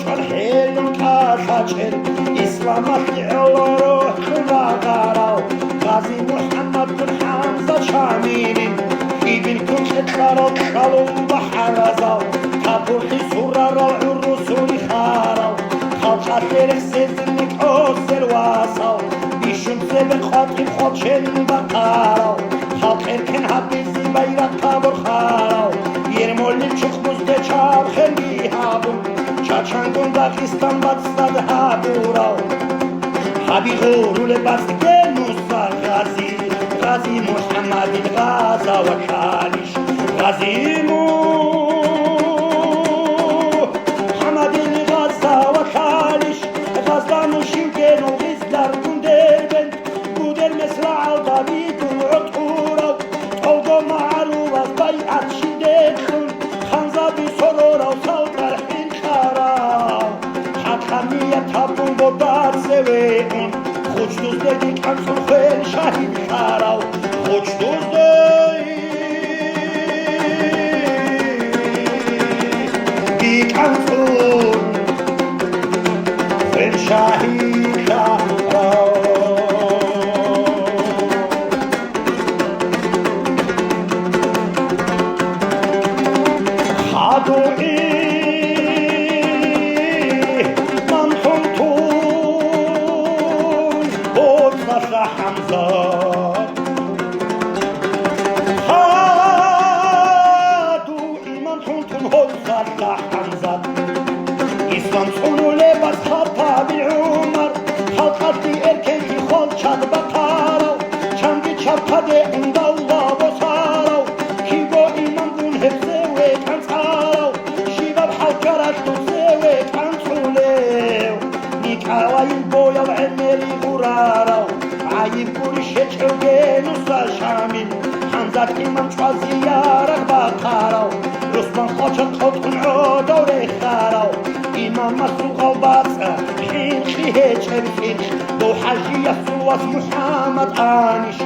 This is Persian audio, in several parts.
چون حیلم کاشاچر اسلامتی علارو خلاقارو غازی محمد بن حمزه چامینین ایبن کچتلارو شلوم بحرزو تابوحی سورارو الرسول خارو خالقات لرخ سيزنك أوسر واسو بيشم سبن خاطر خاطشن بقارو خاطر كن حبيزي بيرق تابر خارو يرمولي چخ مستچاب خلي هابو چاچانگون داخستان بدستاد هابورو حبي غورو لبست موسى غازي غازي محمد غازا وكالش غازي شوكين وغزلر كندربن كودر مسرع الضبيط وعطورة طوقو معروضة بيعة شديدخن خنزة بسرورة وصوتر حين خارا حد خمية تابون بودار سويقون خوش دوز ديك انسون خير شهيد خارا خوش دوز ديك انسون خير شهيد İslam sonu lebas hatta bir umar halkatli erkenki kol çad bakarav çangi çapkade undallah bosarav kigo iman gun hepse ve kansarav şibab halkarat tutse ve kansulev nikawayil boyav emeli urarav ayib kurişe çevgen usta şamil Hamzat imam çvazi yarak bakarav Rusman xoçak xotkun o dore kharav إمام مسوق وباطة حين خيه شرفيك دو حاجي يسوس محمد آنش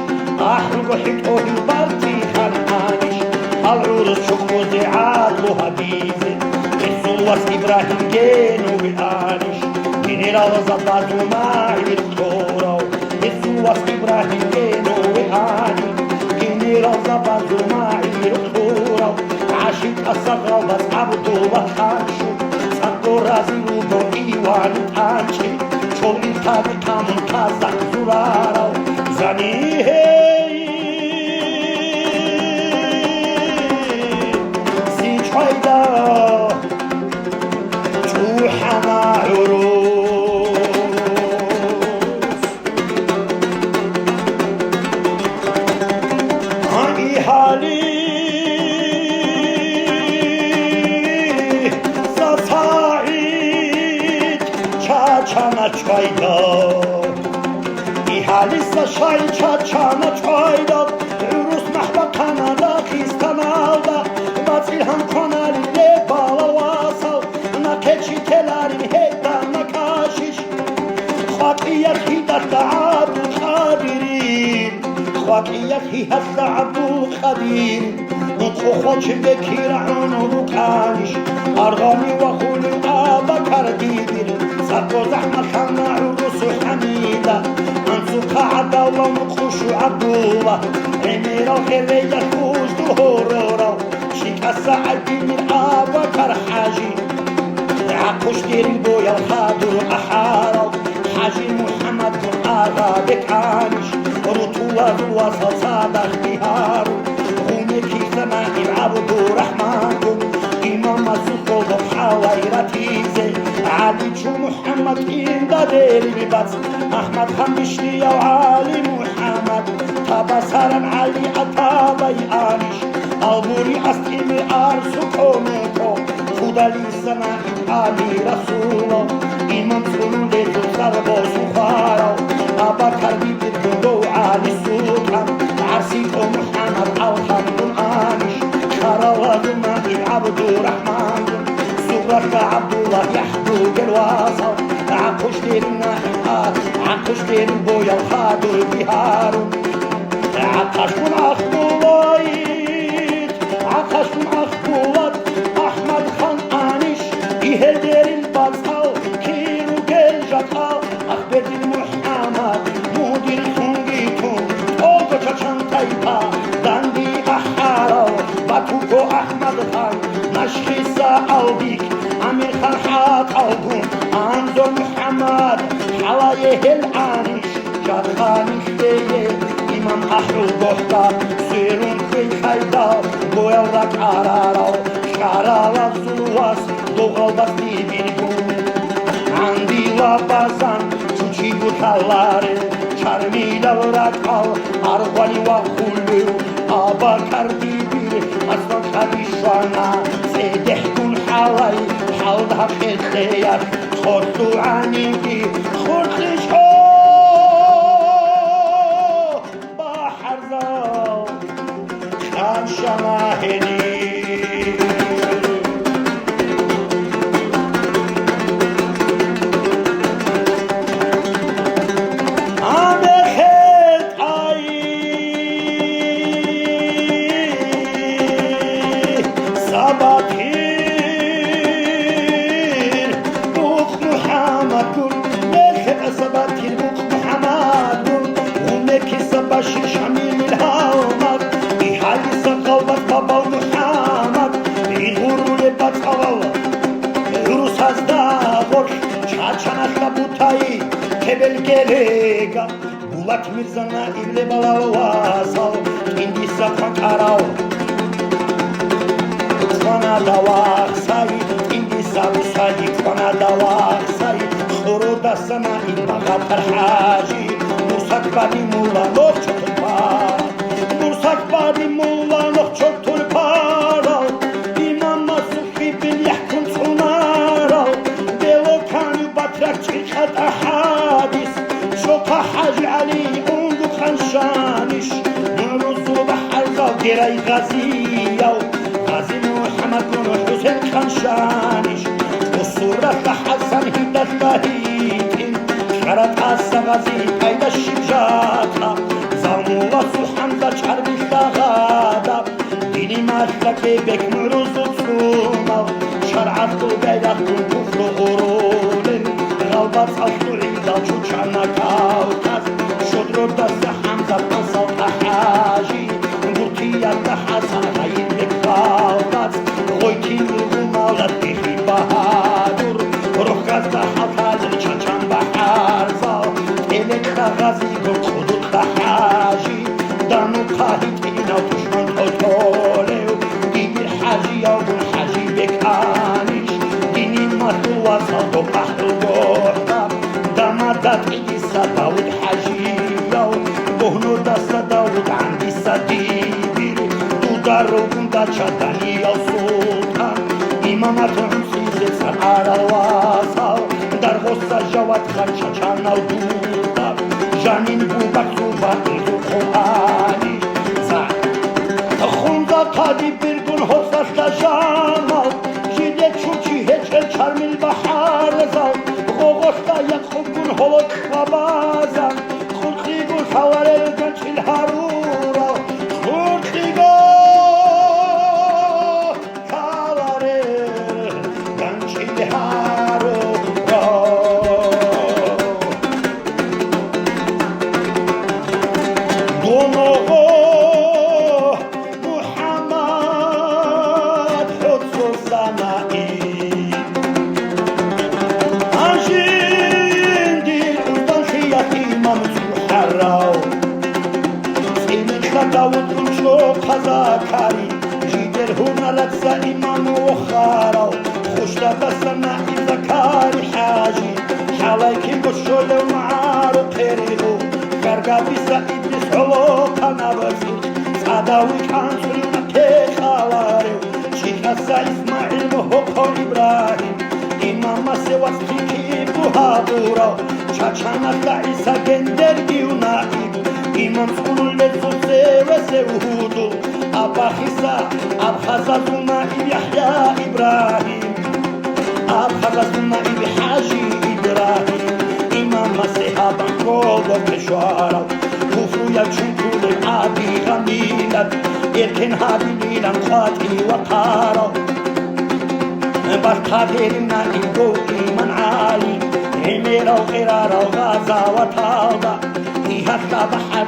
أحرق حيطه البارتي خان آنش العروس شكو زعاد وهبيزة يسوس إبراهيم جينو بآنش من الرزبات وماعي الكورو يسوس إبراهيم جينو بآنش من الرزبات وماعي الكورو عاشق الصغر بس عبدو بخانشو رازی رو با ایوان آنچه چون این تابی کامون کازک زورارو زنی سی چایدا چو حما عروس آنی حالی چاچانا چایدا ای حالیسا شای چاچانا چایدا عروس محبا کانادا خیستان آلدا بازیل هم کنالی لبالا واسا نکچی تلارین هیدا نکاشش خواقیت هی دست عبدو خادرین خواقیت هی هست عبدو خادرین نطخو خوچ بکیرعونو بکانش ارغامی و خولی آبا کردیدین ساقو زحمة خلنا عروس حميدة أنسو قاعدة ونقوش عبدوة عميرة وخلية كوش دهورورة شيك السعدي من آبا كرحاجي عقوش دير البويا الخادر أحارة حاجي محمد بن آغا بكانش رطوة الوصل صادق بهار غوني كيف سماء العبد رحمن إمام مسوق وحويرتيزي علي شو محمد إن داديري ببس أحمد خمشتي يا علي محمد تابا سارم علي أتابي آنش البوري أستيمي أرسو كوميكو خدا لي سماء علي رسولو إمام سنو ليتو سربو سخارو أبا كربي بدو علي سوكم عرسيكو محمد الحمد آنش خرواد ما العبد رحمن سورك عبد الله يحدوق الواصل عقوش دير الناحيات عقوش دير البويا الخادر بهار عقاش من أخبوات عقاش من أخبوات أحمد خان آنش إهل دير الباز شطال أخبرتي محمد مدير خونگیتون اوگو چچان تایپا دندی احارو باتوگو احمد خان نشخیصا البیک امیر خان حاد الگون انزور محمد حلایه الانش جاد خانیش دیه امام احرو گفتا سیرون خی خیدال بویلدک آرارو شکارالا زلواس دوغال بستی بیرگون عندیلا بازان چوچی بوتالاره چرمیدل رکال ارغوانی و خلو آبا کردی بیر اصلا خریشانا سیده کن حالی حال ده خیزیار خورتو عنیدی خورتش ها با حرزال شان شماهنی belgelega Bulat Mirzana ile balavasal indi sapakarao Kwana dawak say indi sabusay kwana dawak say Khoroda sana ibaga tarhaji Mursak badi mulla nok çotulpar Mursak badi mulla nok çotulpar İmam Masufi bin yahkum sunara Delo kanyu batrak çirkat ahadis شوكا حاج علي عندو خنشانش نرزو بحر غيري غازية غازي محمد بن حسين خنشانش والصورة حسن هيدا الشهيدين شرط عسى غازي قيدا الشجاعة زامولا سحمزة شرب الشغادة ديني ماشلكي بك نرزو تسوما شرعت قبيلة كفر غرول غلبات أصلعي چوچانا کاوکاز شد رو دست حمزه پسال تحاجی مرتیت حسن غیر بکاوکاز غویتی رو مالت بیخی بهادر روخگاز ده حفاظ چچان بحر زال تلک غازی گل خودت تحاجی دانو قاهید اینا دشمن تولو دیگر حاجی یا گل حاجی بکانیش دینی مطلو و صد و بحر گردم دمدت عيسى داود حجيو بهنو دست داود عندي صديبير دودارو بندا چدني او سلطان امامت همسيز سرعار الواسا در غصة جواد خان چچان او دودا جانين بوبك زوبان دو قرآني خوندا قادي برگون حساش دا جامال جيده چوچي هچل چرميل بحار زال غوغوشتا یک خوبون هلوت خبازن خورخیگو سواره گنچیل هارورا خورخیگو سواره گنچیل هارورا دونوغو محمد حدسو زنائی داود اونشو قضا کاری جیگر هنالت سا امام و خارا خوش لبسنا ایزا کاری حاجی حالای که بشول معارو قریغو گرگا بیسا ایدیس حلو قنابزی صداوی کانسوری نکه خالاریو چیخسا اسماعیل محقو ابراهیم امام سواستی که بوهابورا چاچانت عیسا گندرگیو نائیم امام سکونو لزوزه و سهودو ابا خیسا اب خزازونا ایب یحیا ابراهیم اب خزازونا ایب حاجی ابراهیم امام مسیحا بانکول و کشوارا کفرو یک چونکول عادی غمیلت ارکن هابی لیلن خاطی و قارا بس قادرنا ایگو ایمان عالی همیر غير الغازة وطالبة فيها الصباح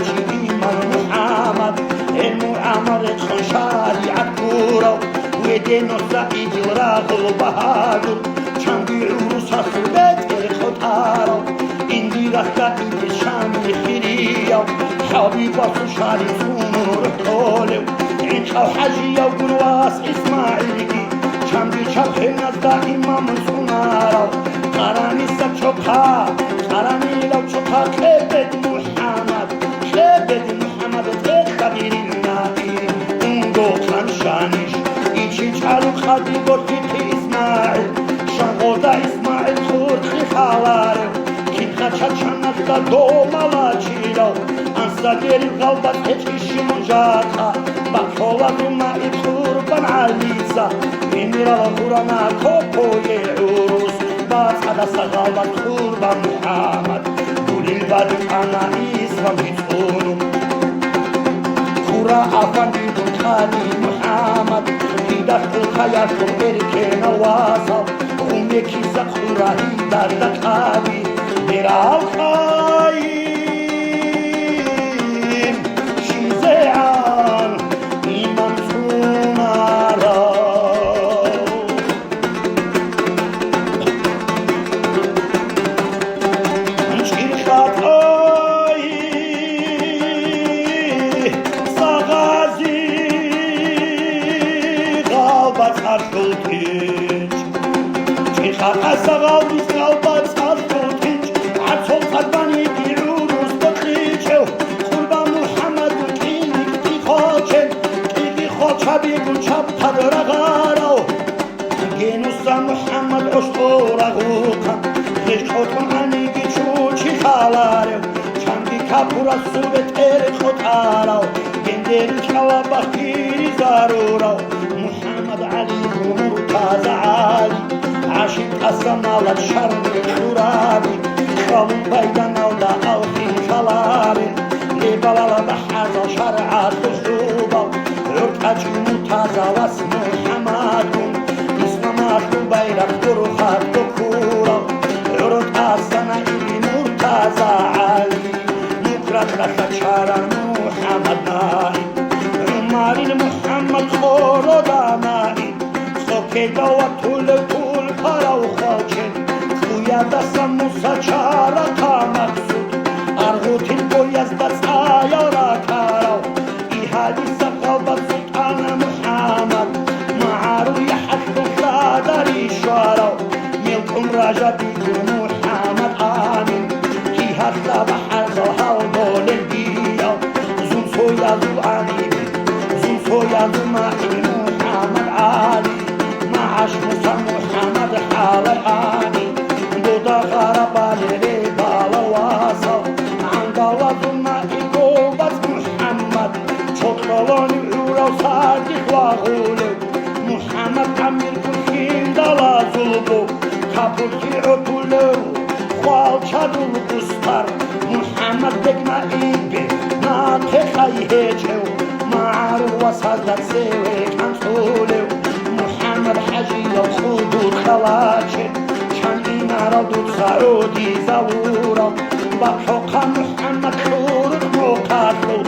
إمام محمد المعمر شارع الكورة ودين الزعيد الراغل بهادر كان بيعروس البيت الخطارة إندي رفعي الشام الخيرية حبيبة شاري سنور طولو عينك وحاجية وقنواس إسماعيلي كان بيشبه الناس إمام سنارة قراني سبشوكا قراني لو شوكا كبد محمد تكبير النائي انقو كان شانش إيشي چالو خادي بورتي إسماعيل شنغودا إسماعيل خورد خالارو كين خاتشا چانتا دومالا چيلو أنسا ديري غلبت هتشي مجاتا بطولا دومائي قربان عليسا إميرا وقرانا كوكو يعروس باس على سغالة قربان محمد دولي البادي أنا إسلام بيتونو كورا أفندي بطاني محمد هيداك الخيار كبيركي نواسا أمي كيسا كورا هيدار دكابي بيرا الخير شيزيعان إمام سنارا نشكي خطاي صغازي غابت أركلتيج نشكي خطاي صغازي غابت أركلتيج عطول قدباني بيعوروس بخيجو قربان محمد وكينك دي خاچن كيدي خاچا بيقول شاب تدر غارو جنوسا محمد أسطورة غوكا خيش خوتون عنيقي چوچي خالارو چندي كابورا سوبت ايرت خطارو جندري كوا بخيري زارورو محمد علي مرتاز عالي عاشق قسم على الشرم الخرابي خالون بيدن ولا أوخي خلابي لبلال بحر شرع الدخوبة عرق مرتاز واسم حماد اسمه بيرق درخات بكورة عرق السنة إلي مرتاز عالي نكرت لك شارع محمد نائي عمار المحمد خوردا نائي سوكي دوات طول پارا و خاچن خویا دستم موسا چارا مقصود ارغوتین بویز دست آیارا کارا ای حدیث قلبت سلطان محمد معاروی حق دادری شارا ملکم راجا بیگو محمد آمین کی حق بحر ظهر بول البیا زون سویا دو آنی زون سویا دو ماهی محمد عالی معاش موسى محمد حال آني بودا غربا لري بالا واسا عند الله ثم إقوبة محمد شطرلاني عورا وصادق وغولو محمد عمير كل دلا ظلبو كابوكي عطولو خوال شادو القصتر محمد بقنا إيبي ناتخي هيجو معارو وصادق سيوي كان صولو محمد حجي الخدود خلاچه كان إمارة دود سعودي زورا بحق محمد خور مقاتلو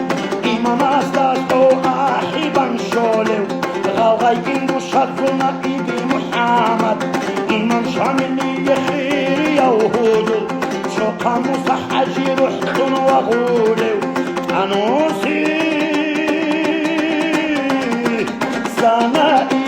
إمام أستاذ أحبا شولو غالغي جندو شدنا إيدي محمد إمام شاملي خير يوهودو شوقا مصحجي رحتن وغولو أنوسي سنائي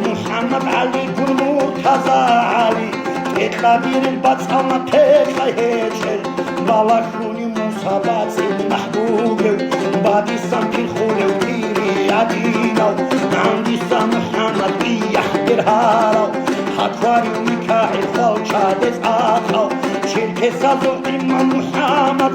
محمد علي كل مرتضى علي كبير البطامة تخيل بالخوني موسى باتي محبوب بادي سامكي خولي وكيري عدينا عندي سام محمد بيحضر هارو حكواري ومكاحي خال شادس آخو شركة سازو إمام محمد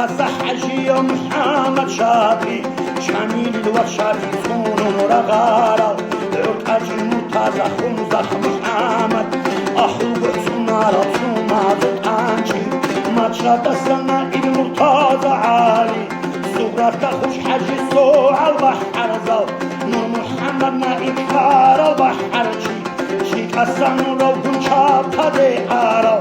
تاسع حجي محمد شافي شامل الوشافي سون مرغارة عرق أجي مرتازة خمزة محمد أحوق سنارة سمازة أنجي ما تشاد السنة المرتازة عالي صغرى تخش حجي سوع البحر زو نور محمد نائب كار البحر شيك السنة رو شاب تدي عارو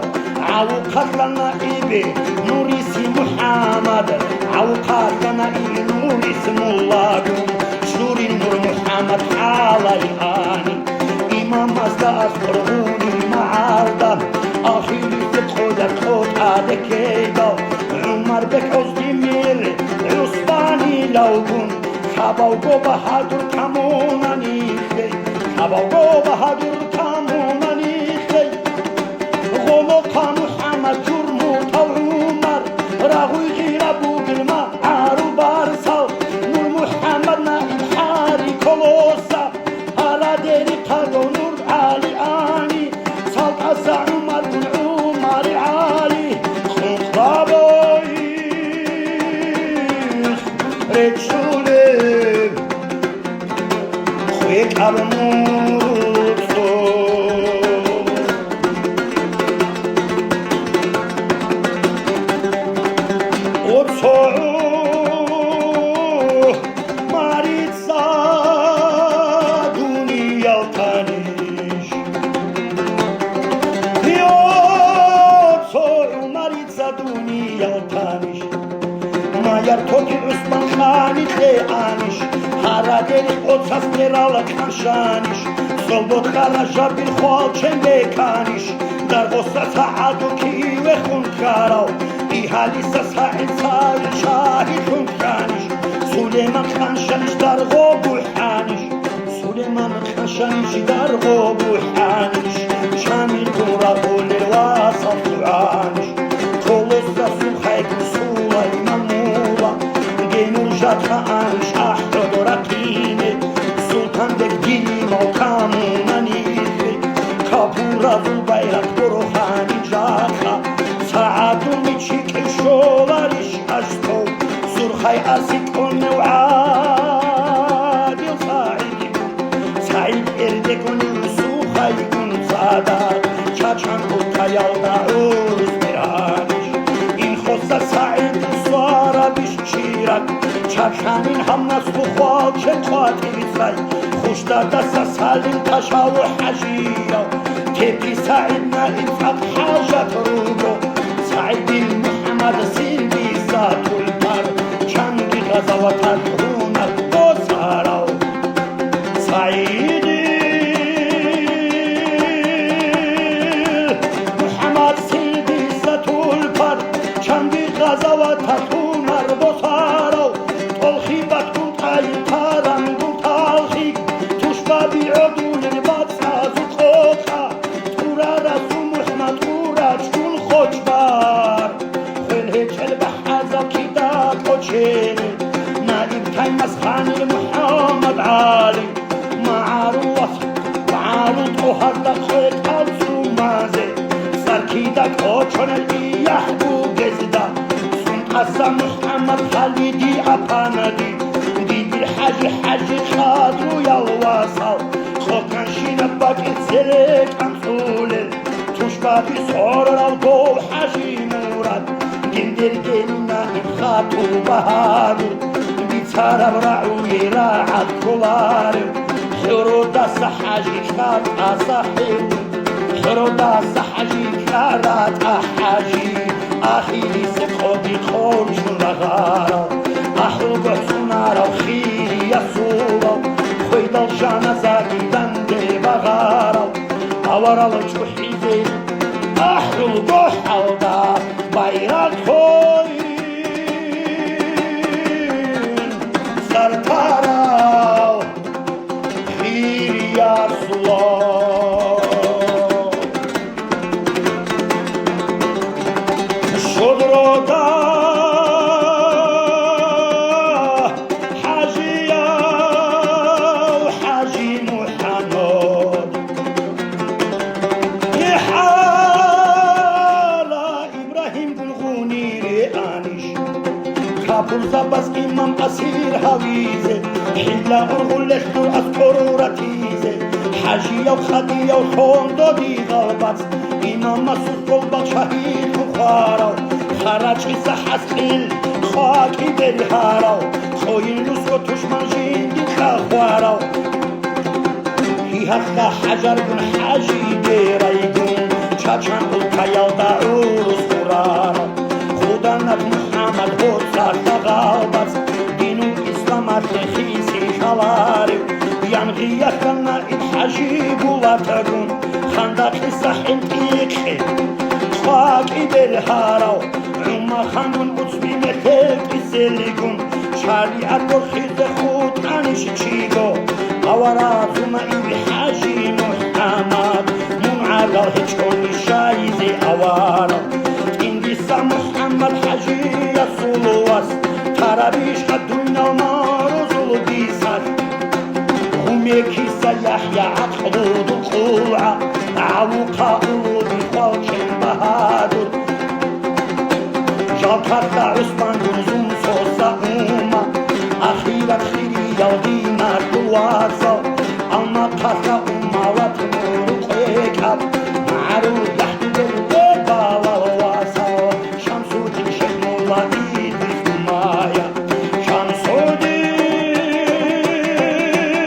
عوقات لنا إيبي نور اسم محمد عوقات لنا إيبي نور اسم الله شنور نور محمد حالي آني إمام مزدا أذكروني معارضة آخيري تدخل تخوت عادكيدا عمر بك عزدي مير عصباني لوبون خباوغو بهادر كموناني خي خباوغو بهادر كموناني خي غلطا محمد جرمو طو عمر راغوي غير ابو بالما عارو بارسال نور محمد نائب حاري كولوسا هلا ديري قدو نور عالي آني صوت أسا عمر بن عمر عالي خطابويس رجولي خويك أبموتو توكي عثمان خاني تليانش هاراديري قدساس تيرالا كانشانش صلبوت خرجا بالخوال چنبيكانش در غصة سعادو كيوه خونكارو إيهالي سساعد سايل شاهي خونكانش سليمان خانشانش در غوبو حانش سليمان خانشانش در غوبو حانش شامل دورا قول الواسط دعانش كولوس رسول خيك سليمان خانش أحد رقيني سلطان بگیری مقامونانی کابورا و بیرق بروخانی جاخا ساعدونی چیکل شولارش اشتو سرخی ازید کنه و عادل سعید ارده کنه و سوخی کن زادر چاچان بوتا یالدا عرض برانش این خوصه سعید سوارا بیش چیرک چرخانین هم نست و خواه که خواهی بیزای خوش در دست سالین تشا و حجیرا تیپی سعید نهید فقط حاجت روگو سعیدی محمد سیلبی ذات البر چنگی غزا و ترهونت بسارا سعیدی محمد سیلبی ذات البر چنگی غزا و ترهونت بسارا نائب كيمس خاني محمد علي معروف وعارض وهردك خيط ألسو مازي سركيدك اوچون الإيحبو جزدا سن قسم محمد خالدي أباندي ديد الحاج حاج خاطرو يالواصل خوكان شينبك اتسلك أمثولل تشبابي صور الضو حاجي مراد جندر جنة خاطو بهادر بيتارب رعوي راعد كولار حرود السحاجي كات أصحيب حرود السحاجي كارات أحاجي أخي سقودي خونش لغارة أحوق سنارة وخيري يسوبة خويد الجانة زاقي دندي بغارة أورا لجوحي زين أحوق حوضة bayrak koyun sarkara khir yaslar şodroda hajiya haji muhammad زباز امام اسیر حویزه حیله ارغلش دور از کرورتیزه حجیه و خدیه و خوندو دیغالباز امام مسعود گلباق شهید بخارا خرچی زحسخیل خاکی بری هارا خوین لوسکو تشمن جیندی خواهرا حقا حجر گون حجی بیرای گون چاچان الکایال دا اوروز خورارا خدا نب محمد بود سرد غالباز دینو اسلام ارتخیسی شالاری ینغیه کنا ات حجی بولاتا گون خاندا قصه انتیقی خاکی برهارا عما خانون اتبی مخلق زلیگون شریعت برخیز خود انش چیگو آورازوما ایوی حاجی محمد منعقل هیچ کنی شایزی آوارا این دیسا محمد حاجی رسولو است ترابیش قدوین المارزول دیسر غمی کیسا یحیی عقلود القلعه عوقا قلوبی خالشن بهادر جالکارتا عثمان گنزون سوزا اوما اخیرت خیری یادی مردوازا اما قرقا اموات مرقیکب معروف یحدو دل بالاوازا شمسودین شیخ مولا ایدریس مایا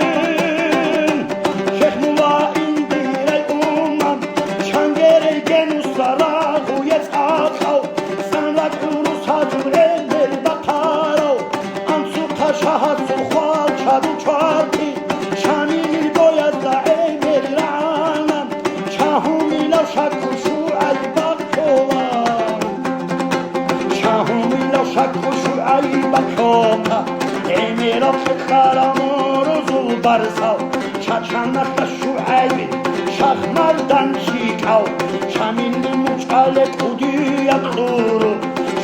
شمسودین شیخ مولا ایدری امم شنگری گنو سراغو یتاقو سنلت اونو ساجور ایدر بقارو انسو قشهد سخوال چادو چارتی شانیل باید دعیمر العالم شاهومی لو شکو شوعی بکولا شاهومی لو شکو شوعی بکولا امیرا فکرم روزو برساو چاچانت شوعی شخ مردن شیکاو شامین مچال کودی اکلورو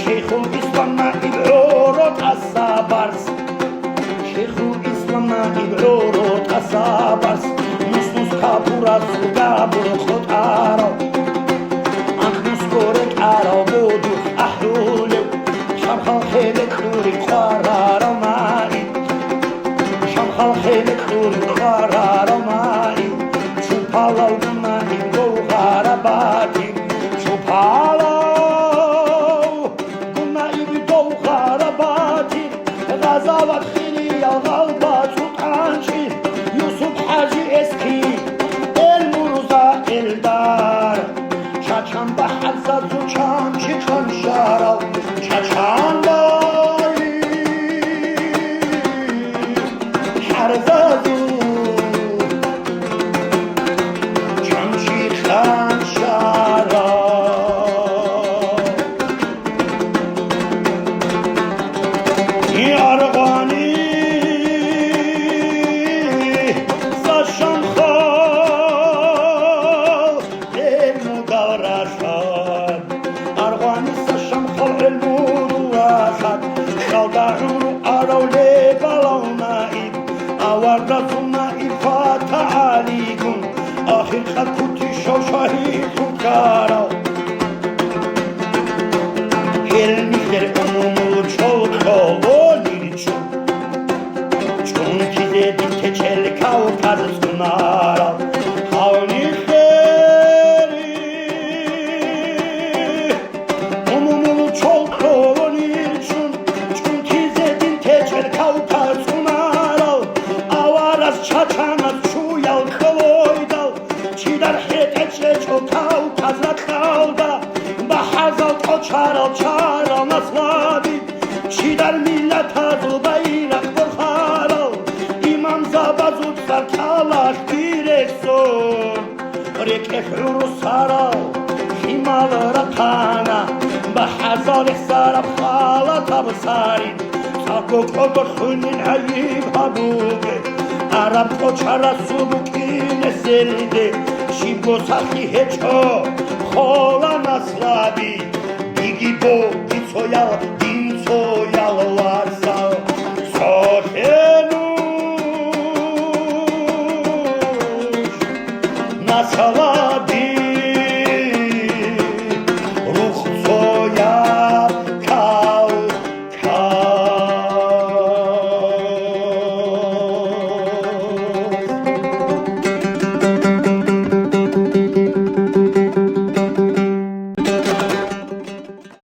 شیخ الاسلام ایبرو تصابرس شیخ الاسلام ایبرو تصابرس نوس کابورا زگابور خود آرو انخوس گورک آرو بودو احلولو شمخال خیلی کلوری خوارارو مایی شمخال خیلی کلوری خوارارو مایی چوپالاو مایی گوغارا باتی چوپالاو غزاوت خیلی یا غلبات سلطانچی یوسف حاجی اسکی المروزا الدار چاچان با حزد زوچان چیکن شارا چاچان بایی حرزدو چانچی خان شارا ارغانی ساشم خال علمو دارشد ارغانی ساشم خال علمو دارشد خالدارونو آرولی بلونایی آوردازونایی فتعالی گون آخر خد کتی شو شهید کارا علمی در عمومو چول چولونی چون چیزی دیگه چلکا و کازسونارا خاونی خیری عمومو چول چولونی چون چیزی دیگه چلکا و کازسونارا آوار از چاچان از چویال کلویدال چی در حیطه چه چوکا و کازرت خالدا با حزال چارال چارال نسلابی چی در ملت هزو بیرق برخارال امام زبازود سرکالاش دیرکسون ریک حور سارال خیمال رقانا با حزال سارب خالت بسارین ساکو کبر خونین عیب هبوگه عرب کوچارا سبوکی نسلیده شیبو سخی هچو خولا نسلابی بیگی بو دین سویال وارسا سوشنوش نسلابی